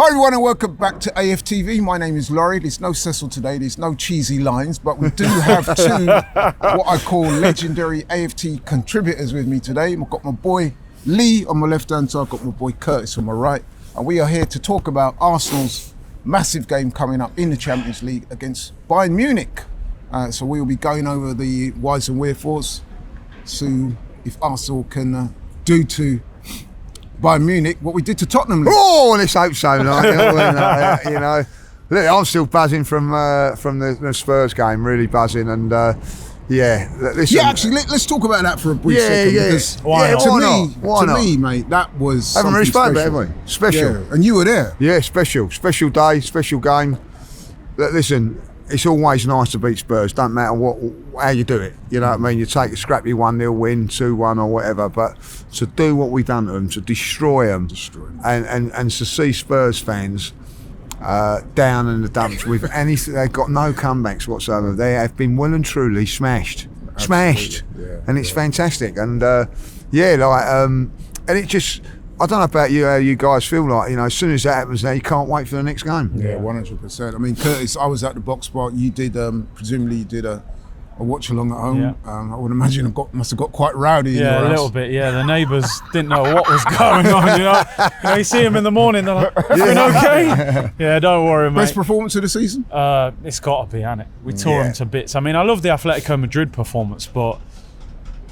Hi everyone and welcome back to AFTV. My name is Laurie. There's no Cecil today, there's no cheesy lines, but we do have two what I call legendary AFT contributors with me today. I've got my boy Lee on my left hand side, I've got my boy Curtis on my right, and we are here to talk about Arsenal's massive game coming up in the Champions League against Bayern Munich. So we will be going over the whys and wherefores, so if Arsenal can do to Bayern Munich what we did to Tottenham. Oh, let's hope so. You know, look, I'm still buzzing from the Spurs game, really buzzing, and listen. Yeah, actually, let's talk about that for a brief second. Because to me, mate, that was haven't really spoken about it, have we? Special, and you were there. Yeah, special day, special game. Look, listen, it's always nice to beat Spurs. Don't matter how you do it. You know what I mean? You take a scrappy 1-0 win, 2-1 or whatever, but to do what we've done to them, to destroy them. And to see Spurs fans down in the dumps with anything, they've got no comebacks whatsoever. They have been well and truly smashed, and it's fantastic. And and it just. I don't know about you, how you guys feel like, you know, as soon as that happens now, you can't wait for the next game. Yeah, 100%. I mean, Curtis, I was at the box park. You did, presumably you did a watch along at home. Yeah. I would imagine it must have got quite rowdy. Yeah, a little bit. Yeah, the neighbours didn't know what was going on. You see them in the morning. They're like, "Everything okay?" Yeah, don't worry, mate. Best performance of the season? It's got to be, hasn't it? We tore them to bits. I mean, I love the Atletico Madrid performance, but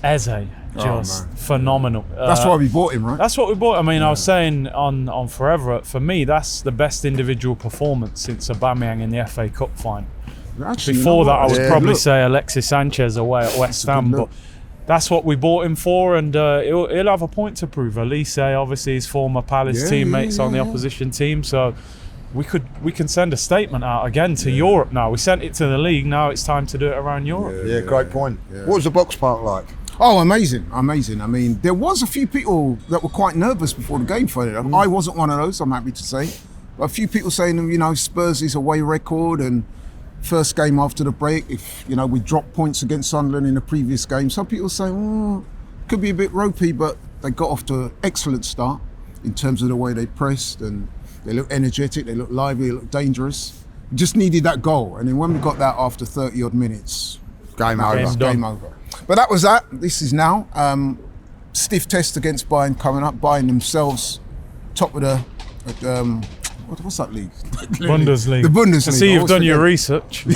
Eze just phenomenal. That's why we bought him, right? That's what we bought. I mean, I was saying on Forever, for me, that's the best individual performance since Aubameyang in the FA Cup final. Actually, Before that, I would probably say Alexis Sanchez away at West Ham, but that's what we bought him for, and he'll have a point to prove. Elise, obviously, his former Palace teammates on the opposition team, so we can send a statement out again to Europe now. We sent it to the league, now it's time to do it around Europe. Yeah, great point. Yeah. What was the box park like? Oh, amazing. I mean, there was a few people that were quite nervous before the game for it. I wasn't one of those, I'm happy to say. But a few people saying, you know, Spurs' away record and first game after the break, if, you know, we dropped points against Sunderland in the previous game. Some people say, could be a bit ropey, but they got off to an excellent start in terms of the way they pressed, and they looked energetic, they looked lively, they looked dangerous. Just needed that goal. And then when we got that after 30 odd minutes, game over. But that was that. This is now stiff test against Bayern coming up. Bayern themselves, top of the what's that league? Bundesliga. The Bundesliga. I see you've done your research. They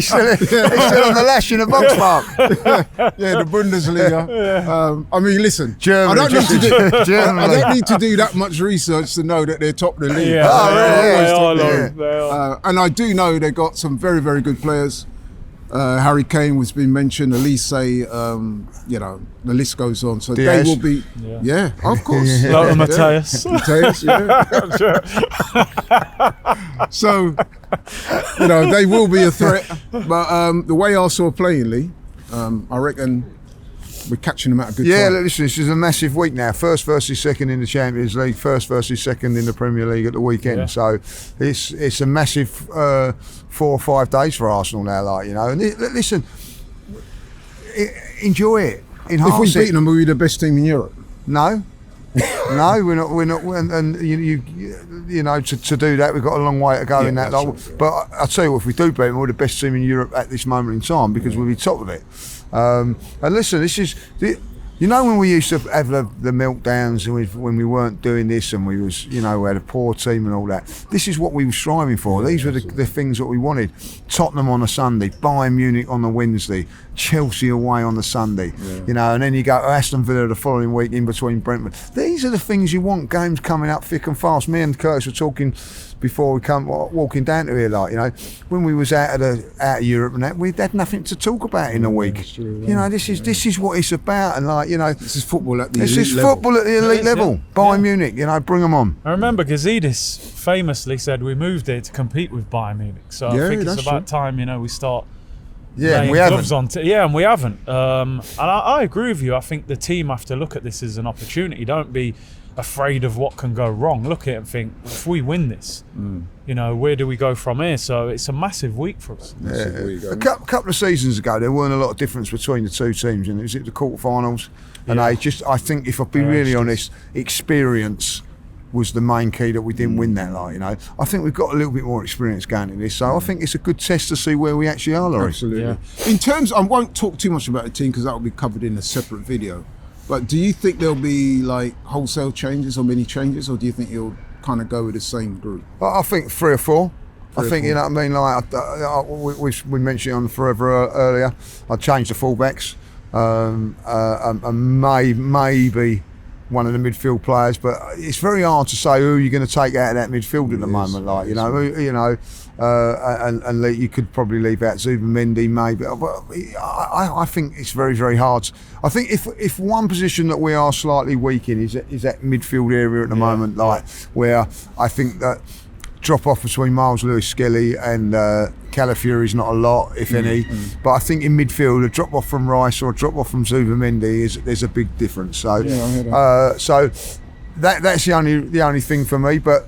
still on the lash in the box park. Yeah, the Bundesliga. Yeah. I mean, listen, Germany, I don't need to do that much research to know that they're top of the league. Yeah. They are. And I do know they got some very, very good players. Harry Kane was being mentioned, Elise, you know, the list goes on. So Diaz. They will be, of course. Lothar Matthäus. So, you know, they will be a threat. But the way Arsenal are playing, Lee, I reckon we're catching them at a good time. Yeah, listen, this is a massive week now. First versus second in the Champions League, first versus second in the Premier League at the weekend. Yeah. So it's a massive 4 or 5 days for Arsenal now, like, you know. And listen, enjoy it. If we've beaten them, we'll be the best team in Europe. No, we're not. And you know, to do that, we've got a long way to go in that. But I'll tell you what, if we do beat them, we're the best team in Europe at this moment in time, because we'll be top of it. And listen, this is you know, when we used to have the meltdowns and when we weren't doing this and we was, you know, we had a poor team and all that. This is what we were striving for. These were the things that we wanted. Tottenham on a Sunday, Bayern Munich on the Wednesday, Chelsea away on the Sunday. Yeah. You know, and then you go to Aston Villa the following week in between Brentford. These are the things you want. Games coming up thick and fast. Me and Curtis were talking before we come walking down to here, like, you know, when we was out of Europe and that, we had nothing to talk about in a week. You know, this is what it's about, and like, you know, this is football at the elite level. This is football at the elite level. Bayern Munich, you know, bring them on. I remember Gazidis famously said we moved here to compete with Bayern Munich, so I think it's about time, you know, we start. Yeah, and we haven't. And we haven't. And I agree with you. I think the team have to look at this as an opportunity. Don't be afraid of what can go wrong. Look at it and think, if we win this, you know, where do we go from here? So it's a massive week for us. Yeah. A couple of seasons ago, there weren't a lot of difference between the two teams, and it was at the quarterfinals. And I think, if I've been really honest, experience was the main key that we didn't win that. Like, you know, I think we've got a little bit more experience going in this, so I think it's a good test to see where we actually are, Laurie. Absolutely. Yeah. In terms, I won't talk too much about the team because that will be covered in a separate video. But do you think there'll be like wholesale changes or many changes, or do you think you'll kind of go with the same group? I think 3 or 4. I think, you know what I mean, like we mentioned on Forever earlier, I changed the fullbacks, and maybe one of the midfield players, but it's very hard to say who you're going to take out of that midfield at the moment. Like, you know, and you could probably leave out Zubimendi maybe, but I think it's very, very hard. I think if one position that we are slightly weak in is that midfield area at the moment, like where I think that drop off between Miles Lewis-Skelly and Calafiori is not a lot, if any. But I think in midfield, a drop off from Rice or a drop off from Zubimendi there's a big difference. So, so that's the only thing for me. But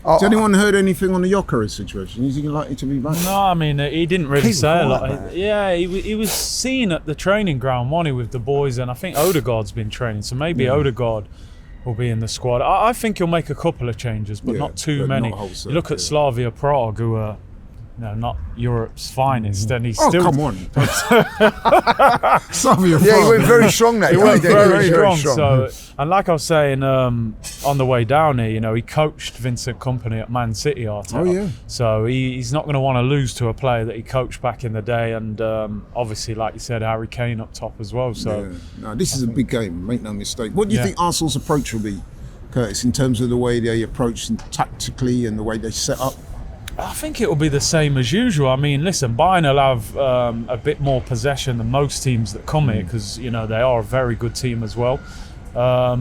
has anyone heard anything on the Gyökeres situation? Is he likely to be back? No, I mean, he didn't really say a lot. Yeah, he was seen at the training ground, wasn't he, with the boys, and I think Odegaard's been training, so maybe Odegaard will be in the squad. I think he'll make a couple of changes, but not too many. Wholesale, you look at Slavia Prague, who are not Europe's finest, and he's still. Come on. Slavia Prague. Yeah, he went very strong that He went very strong. Very So, and like I was saying on the way down here, you know, he coached Vincent Kompany at Man City, Arteta. Oh yeah. So he's not going to want to lose to a player that he coached back in the day, and obviously, like you said, Harry Kane up top as well. So no, this is a big game. Make no mistake. What do you think Arsenal's approach will be, Curtis, in terms of the way they approach tactically and the way they set up? I think it will be the same as usual. I mean, listen, Bayern will have a bit more possession than most teams that come here because, you know, they are a very good team as well. But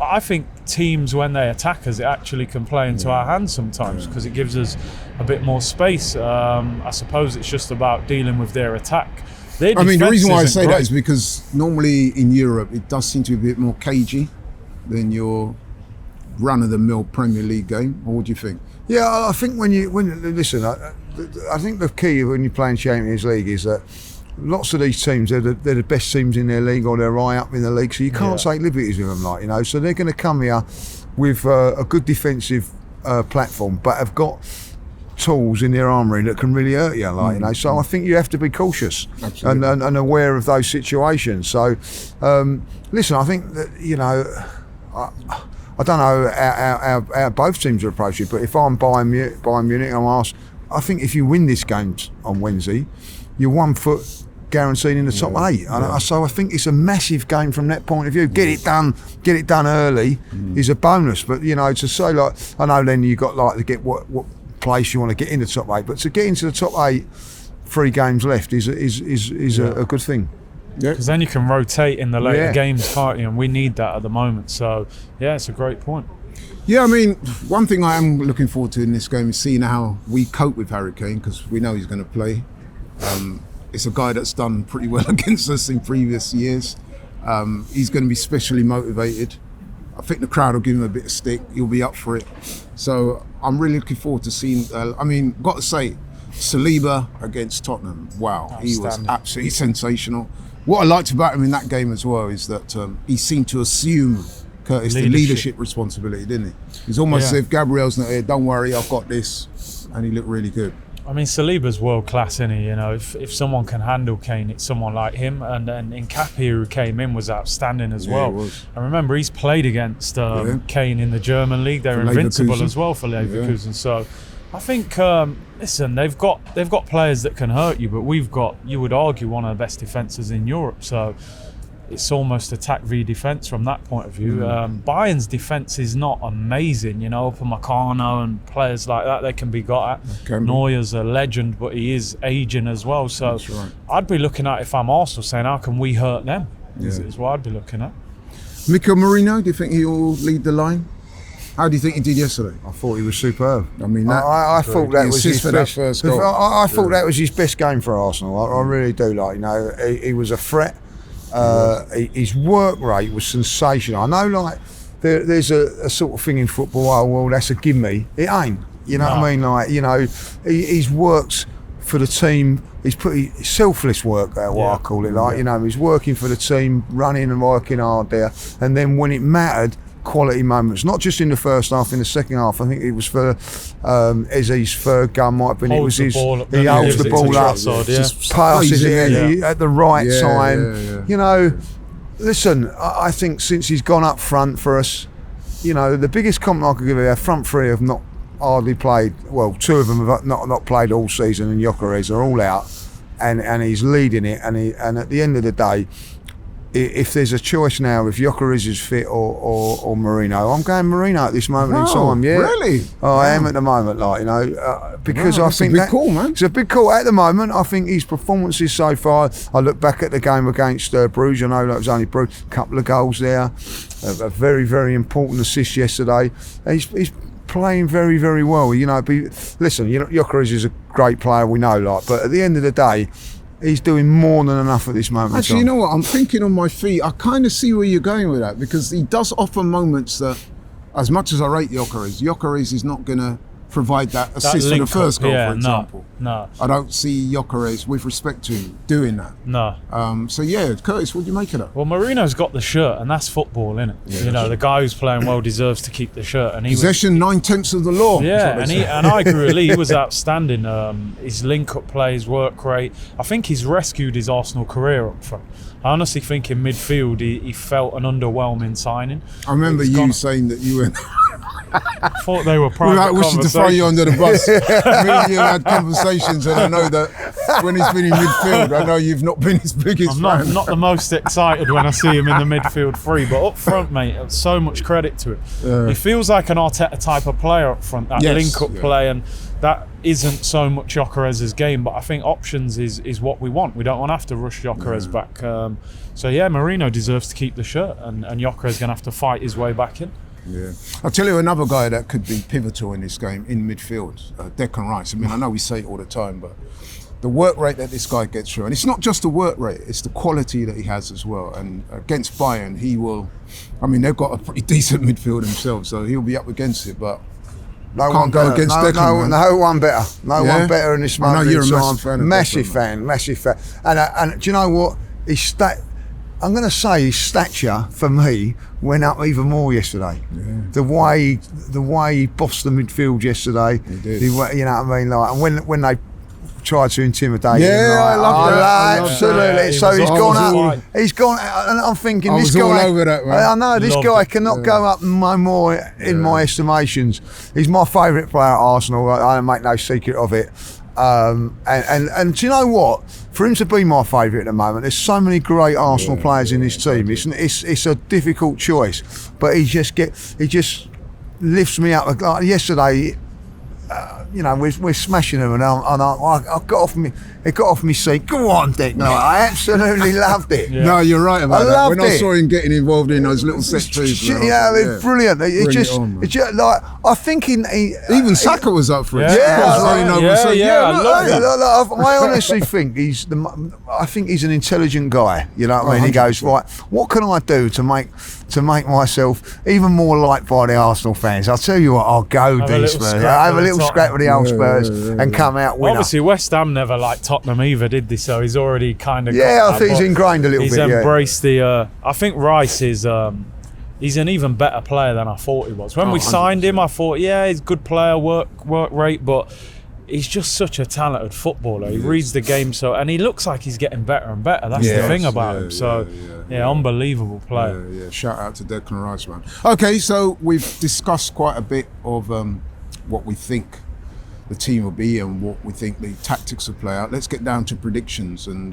I think teams, when they attack us, it actually can play into our hands sometimes because it gives us a bit more space. I suppose it's just about dealing with their attack. The reason why I say that is because normally in Europe, it does seem to be a bit more cagey than your run-of-the-mill Premier League game. Or what do you think? Yeah, I think when listen, I think the key when you're playing Champions League is that lots of these teams, they're the best teams in their league or they're high up in the league, so you can't take liberties with them, like, you know. So they're going to come here with a good defensive platform, but have got tools in their armoury that can really hurt you, like, you know. So I think you have to be cautious and aware of those situations. So listen, I think that, you know, I don't know how both teams are approaching it, but if I'm Bayern Munich, I'm asked, I think if you win this game on Wednesday, you're 1 foot guaranteed in the top 8. So I think it's a massive game from that point of view. Get it done early is a bonus. But, you know, to say, like, I know then you got like to get what place you want to get in the top 8, but to get into the top 8, 3 games left is a good thing. Because then you can rotate in the later games, can't you? And we need that at the moment. So, yeah, it's a great point. Yeah, I mean, one thing I am looking forward to in this game is seeing how we cope with Harry Kane, because we know he's going to play. It's a guy that's done pretty well against us in previous years. He's going to be specially motivated. I think the crowd will give him a bit of stick. He'll be up for it. So I'm really looking forward to seeing, got to say, Saliba against Tottenham. Wow, he was absolutely sensational. What I liked about him in that game as well is that he seemed to assume, Curtis, the leadership responsibility, didn't he? He's almost as if Gabriel's not here, don't worry, I've got this. And he looked really good. I mean, Saliba's world class, isn't he? You know, if someone can handle Kane, it's someone like him. And Nkapia, who came in, was outstanding as well. And remember, he's played against Kane in the German league. They're invincible as well for Leverkusen. So I think, listen, they've got players that can hurt you, but we've got, you would argue, one of the best defences in Europe. So it's almost attack v defence from that point of view. Bayern's defence is not amazing, you know, Upamecano and players like that, they can be got at. Neuer's a legend, but he is ageing as well. So I'd be looking at, if I'm Arsenal, saying how can we hurt them? Is what I'd be looking at. Mikel Merino, do you think he'll lead the line? How do you think he did yesterday? I thought he was superb. I mean, I thought that was his best. First goal. I thought that was his best game for Arsenal. I really do. Like, you know, he was a threat. His work rate was sensational. I know, like, there's a sort of thing in football. Oh well, that's a gimme. It ain't. You know what I mean? Like, you know, he's worked for the team. He's pretty selfless work. What I call it. Like, you know, he's working for the team, running and working hard there. And then when it mattered, quality moments, not just in the first half, in the second half. I think it was for Eze's third gun, might have been. He holds the ball up, just passes it at the right time. You know, listen, I think since he's gone up front for us, you know, the biggest compliment I could give, our front three have not hardly played. Well, two of them have not played all season, and Gyökeres are all out, and he's leading it. And at the end of the day, if there's a choice now, if Gyökeres is fit or Marino, I'm going Marino at this moment in time. Yeah, really? I am at the moment, like, you know, because I think it's a big call, man. It's a big call at the moment. I think his performances so far. I look back at the game against Bruges. I know that was only Bruges. A couple of goals there, a very, very important assist yesterday. He's playing very, very well. You know, listen, you know, Gyökeres is a great player, we know, like, but at the end of the day, he's doing more than enough at this moment. Actually, you know what? I'm thinking on my feet. I kind of see where you're going with that, because he does offer moments that, as much as I rate Gyökeres is not going to provide that assist for the first goal, for example. No. I don't see Gyökeres, with respect to him, doing that. No. So yeah, Curtis, what do you make of that? Well, Marino's got the shirt, and that's football, isn't it? Yeah, you know, the guy who's playing well deserves to keep the shirt. And Possession 9/10 of the law. Yeah, and I agree with Lee. He was outstanding. His link-up play, his work rate. I think he's rescued his Arsenal career up front. I honestly think in midfield he felt an underwhelming signing. I remember you saying that you were. I thought they were private Without wishing to throw you under the bus. Me and you had conversations, and I know that when he's been in midfield, I know you've not been his biggest fan. I'm not the most excited when I see him in the midfield three, but up front, mate, so much credit to him. He feels like an Arteta type of player up front, that link-up play, and that isn't so much Gyökeres' game, but I think options is what we want. We don't want to have to rush Gyökeres back. So yeah, Marino deserves to keep the shirt, and Gyökeres going to have to fight his way back in. Yeah, I'll tell you another guy that could be pivotal in this game in midfield, Declan Rice. I mean, I know we say it all the time, but the work rate that this guy gets through, and it's not just the work rate, it's the quality that he has as well. And against Bayern, he will. I mean, they've got a pretty decent midfield themselves, so he'll be up against it. But no one go against Declan. No one better. No one better in this moment. I know you're a massive fan. Massive fan. And do you know what? I'm going to say his stature for me went up even more yesterday. Yeah. The way he bossed the midfield yesterday. He did. You know what I mean? Like, and when they tried to intimidate him, I love that. Absolutely. Yeah, so he's gone up. He's gone, and I'm thinking this guy. All over that, man. I know this guy cannot go up no more in my estimations. He's my favourite player at Arsenal. I don't make no secret of it. And do you know what? For him to be my favourite at the moment, there's so many great Arsenal players in this team. It's a difficult choice, but he just lifts me up. Like yesterday, you know, we're smashing them, and I got off me. It got off me seat. Go on, Dick. No, I absolutely loved it. Yeah. No, you're right about that. When I saw him getting involved in those little set pieces, it's brilliant. It's just like I think even Saka was up for it. I honestly think he's an intelligent guy. You know what I mean? 100%. He goes, right, what can I do to make myself even more liked by the Arsenal fans? I'll tell you what, I'll go these Spurs. Have a little scrap with the old Spurs and come out winner. Obviously, West Ham never liked Tottenham either, did they? So he's already kind of I think he's ingrained a little bit. He's embraced the. I think Rice is. He's an even better player than I thought he was. When we signed him, I thought, he's a good player, work rate, but he's just such a talented footballer. He reads the game and he looks like he's getting better and better. That's the thing about him. So, unbelievable player. Yeah. Shout out to Declan Rice, man. Okay, so we've discussed quite a bit of what we think the team will be and what we think the tactics will play out. Let's get down to predictions and,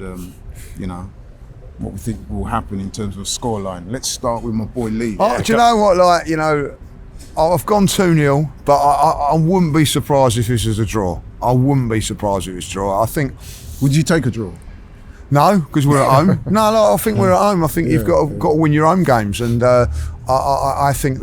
what we think will happen in terms of scoreline. Let's start with my boy Lee. Do you know what? Like, you know, I've gone 2-0, but I wouldn't be surprised if this is a draw. I wouldn't be surprised if it's a draw. I think. Would you take a draw? No, because we're at home. No, I think we're at home. I think you've got to win your home games, and I think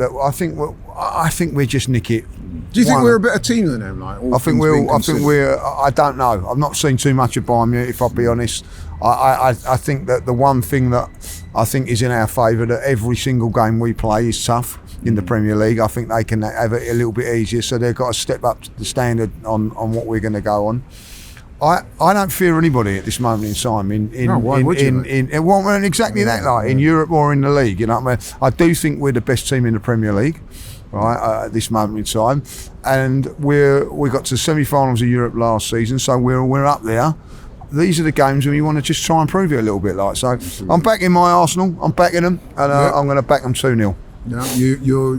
we just nick it. Do you think we're a better team than them? Like, I think we're. I don't know. I've not seen too much of Bayern Munich, if I'll be honest. I think that the one thing that I think is in our favour, that every single game we play is tough in the Premier League. I think they can have it a little bit easier, so they've got to step up the standard on what we're going to go on. I don't fear anybody at this moment in time exactly that, like in Europe or in the league. You know what I mean? I do think we're the best team in the Premier League, right, at this moment in time, and we got to the semi-finals of Europe last season, so we're up there. These are the games where you want to just try and prove it a little bit, like. So I'm backing my Arsenal. I'm backing them, and I'm going to back them 2-0. Yeah,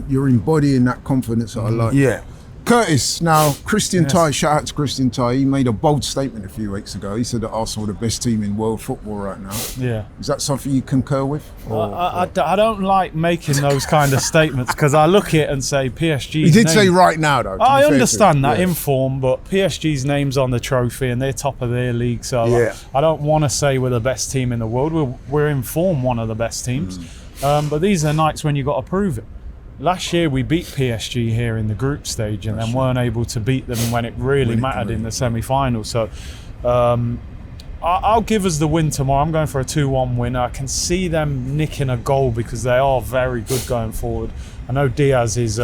you're embodying that confidence that I like. Yeah. Curtis, now Christian Tye, shout out to Christian Tye. He made a bold statement a few weeks ago. He said that Arsenal are the best team in world football right now. Yeah. Is that something you concur with? I don't like making those kind of statements because I look at it and say PSG's He did say right now, though. I understand that in form, but PSG's name's on the trophy and they're top of their league. So I don't want to say we're the best team in the world. We're in form one of the best teams. But these are nights when you've got to prove it. Last year we beat PSG here in the group stage and then weren't able to beat them when it really mattered in the semi-final. So I'll give us the win tomorrow. I'm going for a 2-1 win. I can see them nicking a goal because they are very good going forward. I know Diaz is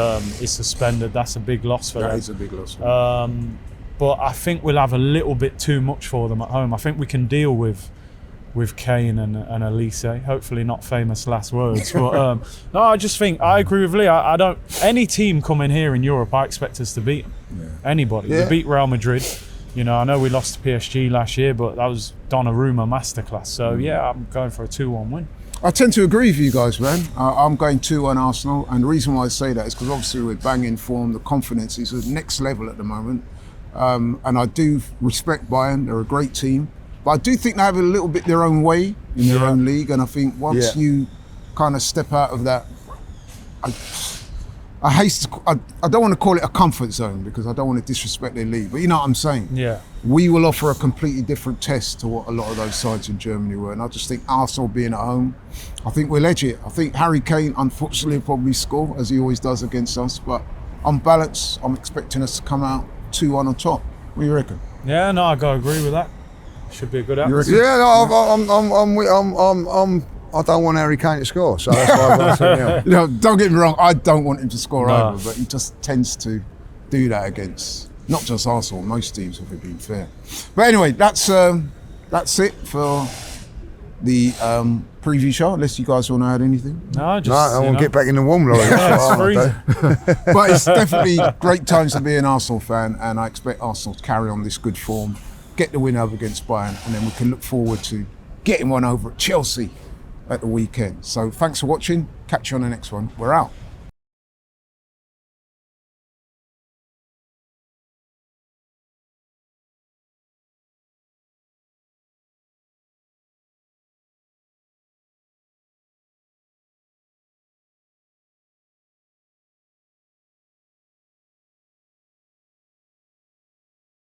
suspended. That's a big loss for them. That is a big loss. But I think we'll have a little bit too much for them at home. I think we can deal with Kane and Elise. Hopefully not famous last words. But no, I just think I agree with Lee. I don't. Any team coming here in Europe, I expect us to beat them. Yeah. Anybody. We beat Real Madrid. You know, I know we lost to PSG last year, but that was Donnarumma masterclass. So yeah, I'm going for a 2-1 win. I tend to agree with you guys, man. I'm going 2-1 Arsenal, and the reason why I say that is because obviously we're banging form. The confidence is at the next level at the moment, and I do respect Bayern. They're a great team. But I do think they have a little bit their own way in their own league, and I think once you kind of step out of that, I don't want to call it a comfort zone because I don't want to disrespect their league, but you know what I'm saying? Yeah. We will offer a completely different test to what a lot of those sides in Germany were, and I just think Arsenal being at home, I think we'll edge it. I think Harry Kane, unfortunately, will probably score as he always does against us, but on balance, I'm expecting us to come out 2-1 on top. What do you reckon? Yeah, no, I gotta agree with that. Should be a good atmosphere. Yeah, no, I don't want Harry Kane to score, so that's why I'm going to you know, don't get me wrong, I don't want him to score either, but he just tends to do that against not just Arsenal, most teams, if we're being fair. But anyway, that's it for the preview show. Unless you guys want to add anything. No, I want to get back in the warm, Laurie. But it's definitely great times to be an Arsenal fan, and I expect Arsenal to carry on this good form, get the win over against Bayern, and then we can look forward to getting one over at Chelsea at the weekend. So thanks for watching. Catch you on the next one. We're out.